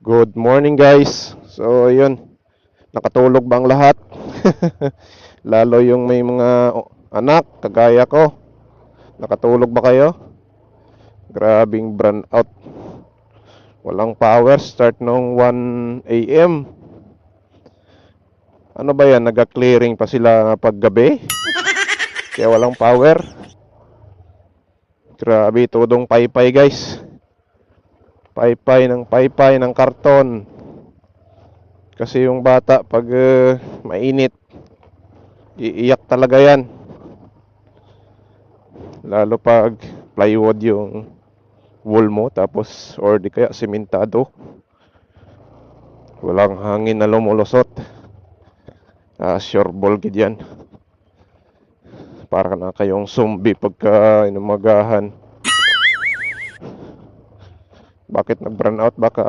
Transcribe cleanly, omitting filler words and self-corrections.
Good morning guys. So yun, nakatulog ba ang lahat? Lalo yung may mga anak kagaya ko. Nakatulog ba kayo? Grabing burn out. Walang power start nung 1 AM. Ano ba yan? Naga-clearing pa sila paggabi? Kaya walang power. Grabe, tudong paypay guys. Paypay ng karton. Kasi yung bata pag mainit, iiyak talaga yan. Lalo pag plywood yung wall mo, tapos or di kaya sementado. Walang hangin na lumulusot. Sure ball gid yan. Para na kayong zombie pagka inumagahan. Bakit nag-burn out? Baka